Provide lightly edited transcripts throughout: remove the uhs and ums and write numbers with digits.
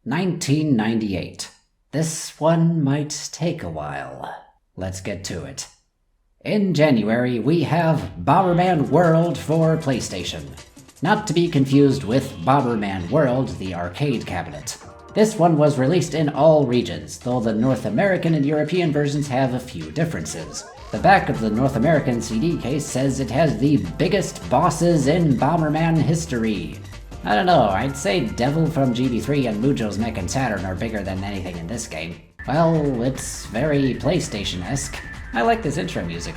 1998. This one might take a while. Let's get to it. In January, we have Bomberman World for PlayStation. Not to be confused with Bomberman World, the arcade cabinet. This one was released in all regions, though the North American and European versions have a few differences. The back of the North American CD case says it has the biggest bosses in Bomberman history. I don't know, I'd say Devil from GB3 and Mujo's Mech and Saturn are bigger than anything in this game. Well, it's very PlayStation-esque. I like this intro music.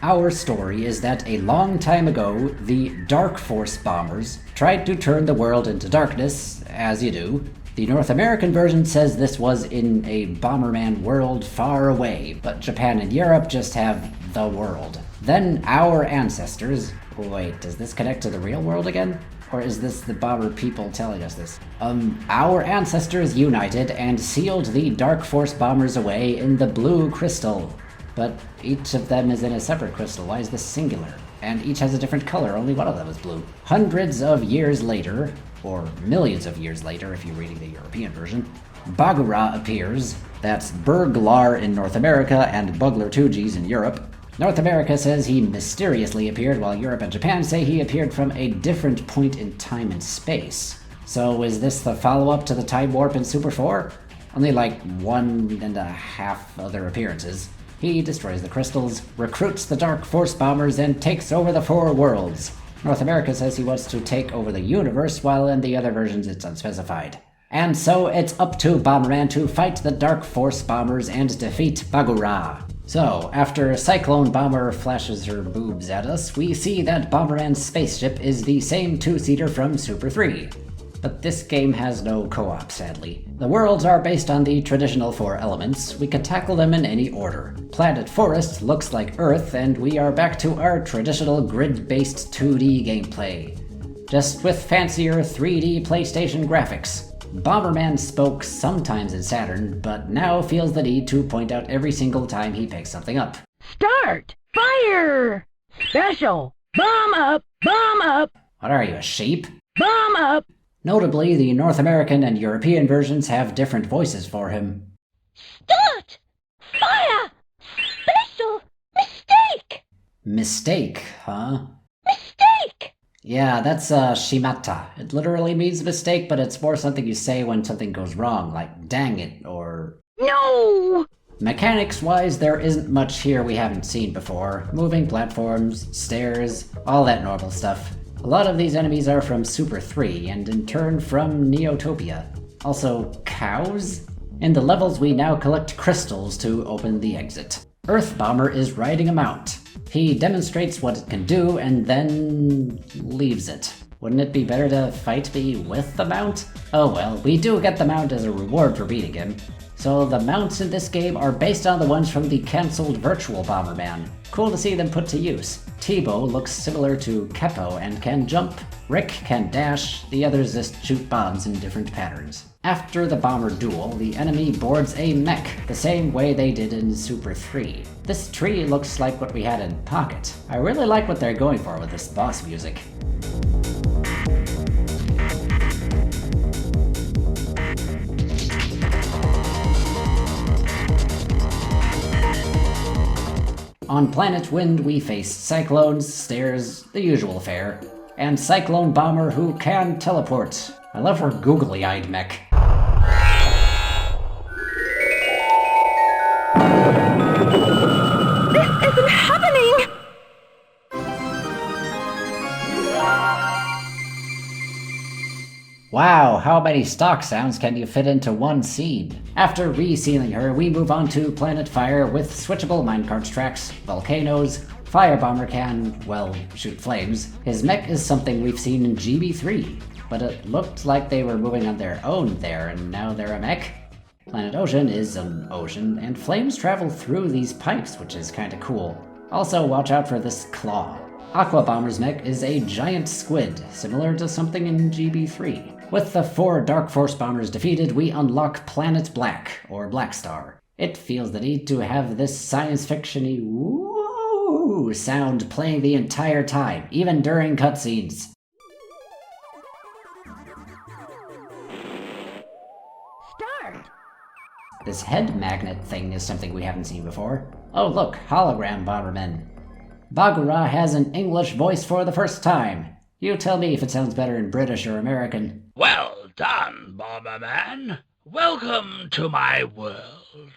Our story is that a long time ago, the Dark Force bombers tried to turn the world into darkness, as you do. The North American version says this was in a Bomberman world far away, but Japan and Europe just have the world. Then our ancestors... Wait, does this connect to the real world again? Or is this the Bomber people telling us this? Our ancestors united and sealed the Dark Force bombers away in the blue crystal. But each of them is in a separate crystal. Why is this singular? And each has a different color, only one of them is blue. Hundreds of years later, or millions of years later if you're reading the European version, Bagura appears. That's Burglar in North America and Bugler 2Gs in Europe. North America says he mysteriously appeared, while Europe and Japan say he appeared from a different point in time and space. So is this the follow-up to the Time Warp in Super 4? Only like 1.5 other appearances. He destroys the crystals, recruits the Dark Force bombers, and takes over the 4 worlds. North America says he wants to take over the universe, while in the other versions it's unspecified. And so it's up to Bomberman to fight the Dark Force bombers and defeat Bagura. So, after Cyclone Bomber flashes her boobs at us, we see that Bomberman's spaceship is the same 2-seater from Super 3. But this game has no co-op, sadly. The worlds are based on the traditional 4 elements. We can tackle them in any order. Planet Forest looks like Earth, and we are back to our traditional grid-based 2D gameplay. Just with fancier 3D PlayStation graphics. Bomberman spoke sometimes in Saturn, but now feels the need to point out every single time he picks something up. Start! Fire! Special! Bomb up! Bomb up! What are you, a sheep? Bomb up! Notably, the North American and European versions have different voices for him. Start! Fire! Special! Mistake! Mistake, huh? Mistake! Yeah, that's shimata. It literally means mistake, but it's more something you say when something goes wrong, like dang it, or... No! Mechanics-wise, there isn't much here we haven't seen before. Moving platforms, stairs, all that normal stuff. A lot of these enemies are from Super 3, and in turn from Neotopia. Also, cows? In the levels we now collect crystals to open the exit. Earth Bomber is riding a mount. He demonstrates what it can do, and then leaves it. Wouldn't it be better to fight me with the mount? Oh well, we do get the mount as a reward for beating him. So the mounts in this game are based on the ones from the cancelled Virtual Bomberman. Cool to see them put to use. T-Bow looks similar to Keppo and can jump. Rick can dash, the others just shoot bombs in different patterns. After the bomber duel, the enemy boards a mech, the same way they did in Super 3. This tree looks like what we had in Pocket. I really like what they're going for with this boss music. On Planet Wind, we face cyclones, stairs, the usual fare, and Cyclone Bomber who can teleport. I love her googly-eyed mech. This isn't happening! Wow, how many stock sounds can you fit into one scene? After resealing her, we move on to Planet Fire with switchable minecart tracks, volcanoes, Fire Bomber can, well, shoot flames. His mech is something we've seen in GB3, but it looked like they were moving on their own there, and now they're a mech. Planet Ocean is an ocean, and flames travel through these pipes, which is kinda cool. Also, watch out for this claw. Aqua Bomber's mech is a giant squid, similar to something in GB3. With the 4 Dark Force bombers defeated, we unlock Planet Black, or Black Star. It feels the need to have this science fiction-y woo woo sound playing the entire time, even during cutscenes. Start. This head magnet thing is something we haven't seen before. Oh look, hologram Bomberman. Bagura has an English voice for the first time. You tell me if it sounds better in British or American. Well done, Bomberman. Welcome to my world.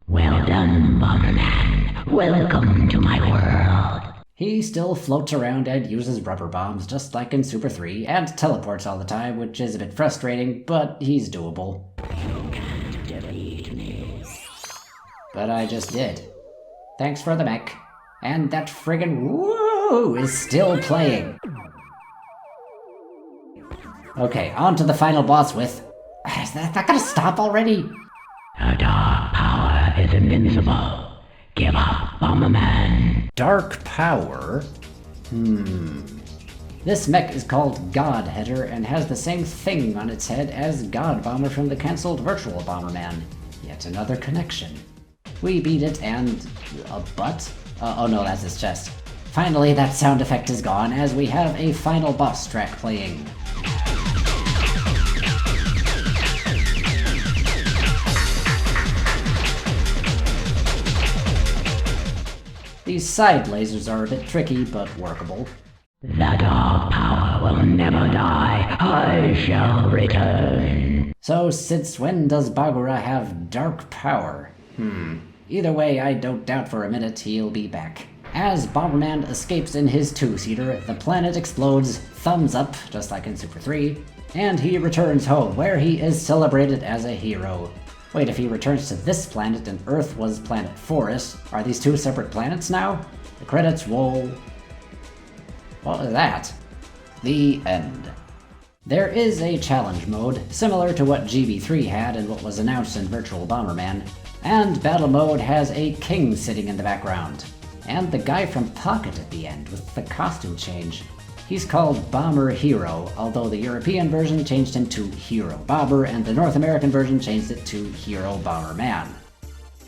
Well done, Bomberman. Welcome to my world. He still floats around and uses rubber bombs just like in Super 3 and teleports all the time, which is a bit frustrating, but he's doable. You can't defeat me. But I just did. Thanks for the mech. And that friggin' woo is still playing. Okay, on to the final boss with... Is that not gonna stop already? A dark power is invincible. Give up, Bomberman. Dark power? This mech is called Godheader and has the same thing on its head as God Bomber from the cancelled Virtual Bomberman. Yet another connection. We beat it and... a butt? Oh no, that's his chest. Finally, that sound effect is gone as we have a final boss track playing. These side lasers are a bit tricky, but workable. The dark power will never die. I shall return. So, since when does Bagura have dark power? Either way, I don't doubt for a minute he'll be back. As Bomberman escapes in his two-seater, the planet explodes, thumbs up, just like in Super 3, and he returns home, where he is celebrated as a hero. Wait, if he returns to this planet and Earth was Planet Forest, are these two separate planets now? The credits roll. What was that? The end. There is a challenge mode, similar to what GB3 had and what was announced in Virtual Bomberman, and battle mode has a king sitting in the background. And the guy from Pocket at the end with the costume change. He's called Bomber Hero, although the European version changed him to Hero Bomber, and the North American version changed it to Hero Bomberman.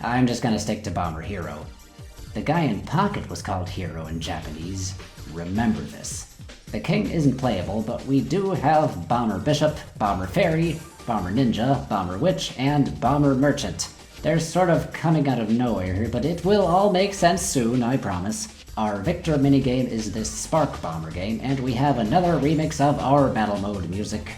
I'm just gonna stick to Bomber Hero. The guy in Pocket was called Hero in Japanese. Remember this. The king isn't playable, but we do have Bomber Bishop, Bomber Fairy, Bomber Ninja, Bomber Witch, and Bomber Merchant. They're sort of coming out of nowhere here, but it will all make sense soon, I promise. Our Victor minigame is this Spark Bomber game, and we have another remix of our battle mode music.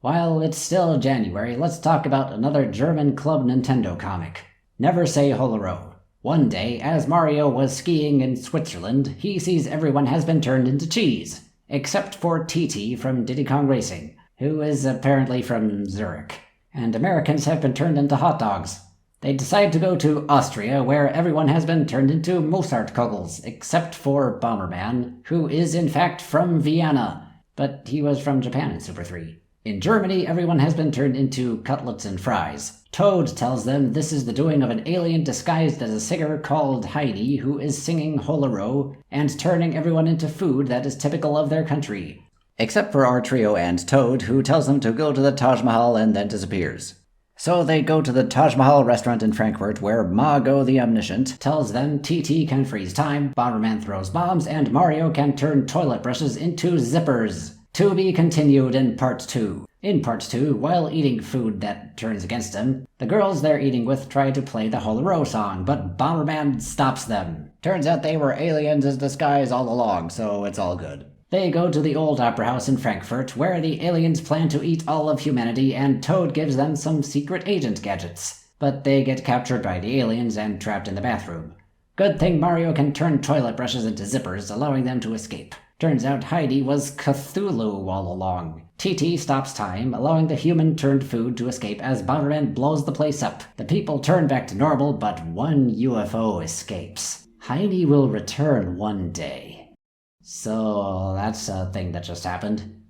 While it's still January, let's talk about another German Club Nintendo comic. Never Say Hollow. One day, as Mario was skiing in Switzerland, he sees everyone has been turned into cheese. Except for TT from Diddy Kong Racing, who is apparently from Zurich. And Americans have been turned into hot dogs. They decide to go to Austria, where everyone has been turned into Mozartkugels, except for Bomberman, who is in fact from Vienna, but he was from Japan in Super 3. In Germany, everyone has been turned into cutlets and fries. Toad tells them this is the doing of an alien disguised as a singer called Heidi, who is singing Holero and turning everyone into food that is typical of their country. Except for our trio and Toad, who tells them to go to the Taj Mahal and then disappears. So they go to the Taj Mahal restaurant in Frankfurt, where Mago the Omniscient tells them TT can freeze time, Bomberman throws bombs, and Mario can turn toilet brushes into zippers. To be continued in Part 2. In Part 2, while eating food that turns against them, the girls they're eating with try to play the Holero song, but Bomberman stops them. Turns out they were aliens in disguise all along, so it's all good. They go to the old opera house in Frankfurt, where the aliens plan to eat all of humanity, and Toad gives them some secret agent gadgets. But they get captured by the aliens and trapped in the bathroom. Good thing Mario can turn toilet brushes into zippers, allowing them to escape. Turns out Heidi was Cthulhu all along. TT stops time, allowing the human-turned food to escape as Bomberman blows the place up. The people turn back to normal, but one UFO escapes. Heidi will return one day. So that's a thing that just happened.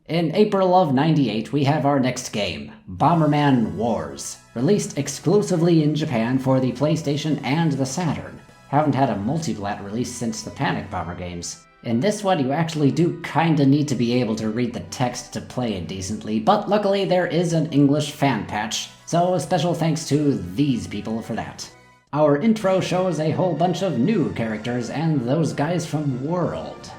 In April of '98, we have our next game, Bomberman Wars, released exclusively in Japan for the PlayStation and the Saturn. Haven't had a multi-plat release since the Panic Bomber games. In this one, you actually do kinda need to be able to read the text to play it decently, but luckily there is an English fan patch, so special thanks to these people for that. Our intro shows a whole bunch of new characters and those guys from World.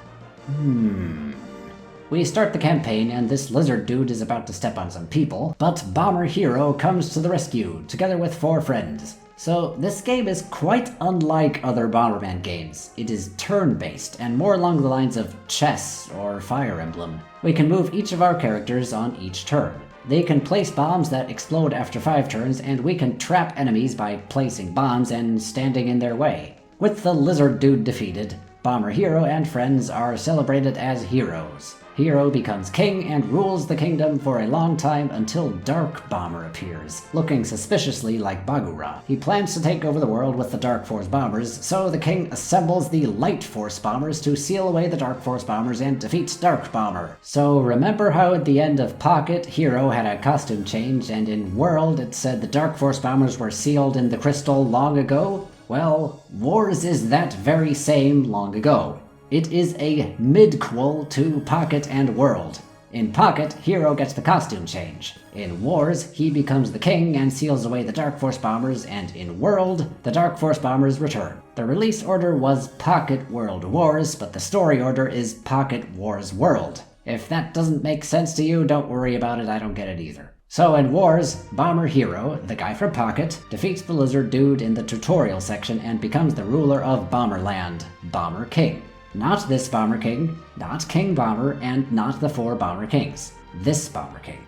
We start the campaign and this lizard dude is about to step on some people, but Bomber Hero comes to the rescue, together with 4 friends. So this game is quite unlike other Bomberman games. It is turn-based and more along the lines of chess or Fire Emblem. We can move each of our characters on each turn. They can place bombs that explode after 5 turns, and we can trap enemies by placing bombs and standing in their way. With the lizard dude defeated, Bomber Hero and friends are celebrated as heroes. Hero becomes king and rules the kingdom for a long time until Dark Bomber appears, looking suspiciously like Bagura. He plans to take over the world with the Dark Force bombers, so the king assembles the Light Force bombers to seal away the Dark Force bombers and defeat Dark Bomber. So remember how at the end of Pocket, Hero had a costume change, and in World it said the Dark Force bombers were sealed in the crystal long ago? Well, Wars is that very same long ago. It is a midquel to Pocket and World. In Pocket, Hero gets the costume change. In Wars, he becomes the king and seals away the Dark Force bombers, and in World, the Dark Force bombers return. The release order was Pocket World Wars, but the story order is Pocket Wars World. If that doesn't make sense to you, don't worry about it, I don't get it either. So in Wars, Bomber Hero, the guy from Pocket, defeats the lizard dude in the tutorial section and becomes the ruler of Bomberland, Bomber King. Not this Bomber King, not King Bomber, and not the 4 Bomber Kings. This Bomber King.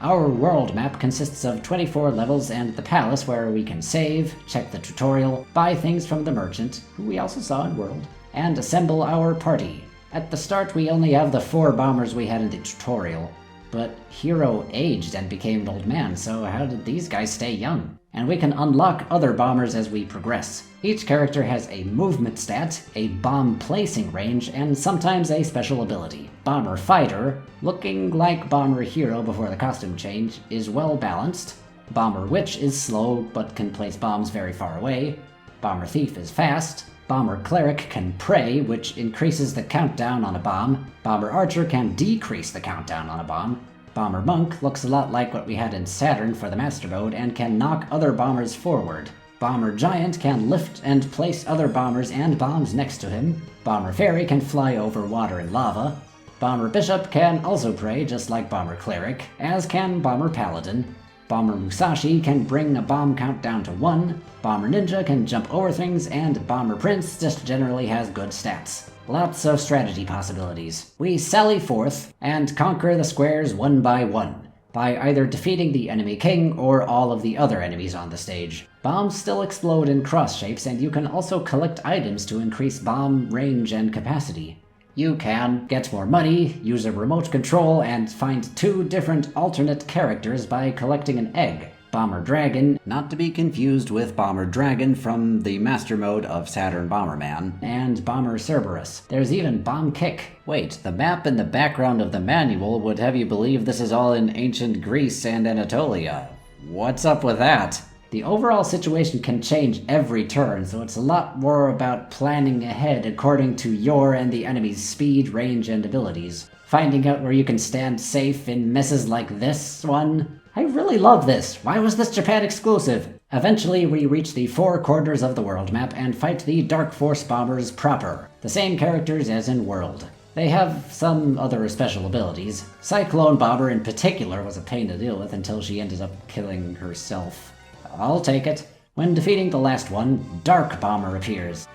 Our world map consists of 24 levels and the palace where we can save, check the tutorial, buy things from the merchant, who we also saw in World, and assemble our party. At the start we only have the 4 bombers we had in the tutorial, but Hero aged and became an old man, so how did these guys stay young? And we can unlock other bombers as we progress. Each character has a movement stat, a bomb placing range, and sometimes a special ability. Bomber Fighter, looking like Bomber Hero before the costume change, is well balanced. Bomber Witch is slow but can place bombs very far away. Bomber Thief is fast. Bomber Cleric can pray, which increases the countdown on a bomb. Bomber Archer can decrease the countdown on a bomb. Bomber Monk looks a lot like what we had in Saturn for the Master Mode and can knock other bombers forward. Bomber Giant can lift and place other bombers and bombs next to him. Bomber Fairy can fly over water and lava. Bomber Bishop can also pray just like Bomber Cleric, as can Bomber Paladin. Bomber Musashi can bring a bomb count down to 1. Bomber Ninja can jump over things, and Bomber Prince just generally has good stats. Lots of strategy possibilities. We sally forth and conquer the squares one by either defeating the enemy king or all of the other enemies on the stage. Bombs still explode in cross shapes, and you can also collect items to increase bomb range and capacity. You can get more money, use a remote control, and find 2 different alternate characters by collecting an egg. Bomber Dragon, not to be confused with Bomber Dragon from the Master Mode of Saturn Bomberman, and Bomber Cerberus. There's even Bomb Kick. Wait, the map in the background of the manual would have you believe this is all in ancient Greece and Anatolia. What's up with that? The overall situation can change every turn, so it's a lot more about planning ahead according to your and the enemy's speed, range, and abilities. Finding out where you can stand safe in messes like this one. I really love this. Why was this Japan exclusive? Eventually, we reach the 4 corners of the world map and fight the Dark Force bombers proper. The same characters as in World. They have some other special abilities. Cyclone Bomber in particular was a pain to deal with until she ended up killing herself. I'll take it. When defeating the last one, Dark Bomber appears.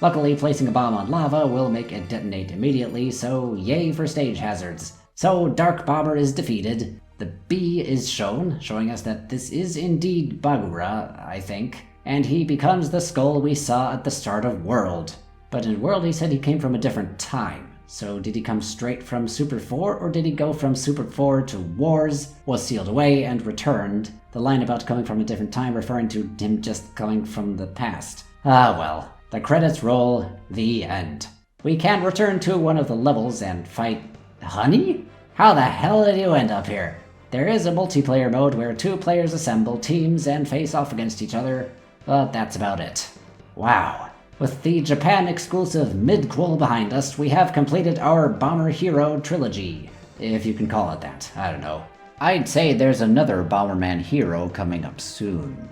Luckily, placing a bomb on lava will make it detonate immediately, so yay for stage hazards. So Dark Bomber is defeated. The B is shown, showing us that this is indeed Bagura, I think. And he becomes the skull we saw at the start of World. But in World he said he came from a different time. So did he come straight from Super 4, or did he go from Super 4 to Wars, was sealed away, and returned? The line about coming from a different time referring to him just coming from the past. Ah well. The credits roll, the end. We can return to one of the levels and fight... Honey? How the hell did you end up here? There is a multiplayer mode where 2 players assemble teams and face off against each other, but that's about it. Wow. With the Japan-exclusive mid-quel behind us, we have completed our Bomber Hero trilogy. If you can call it that, I don't know. I'd say there's another Bomberman Hero coming up soon.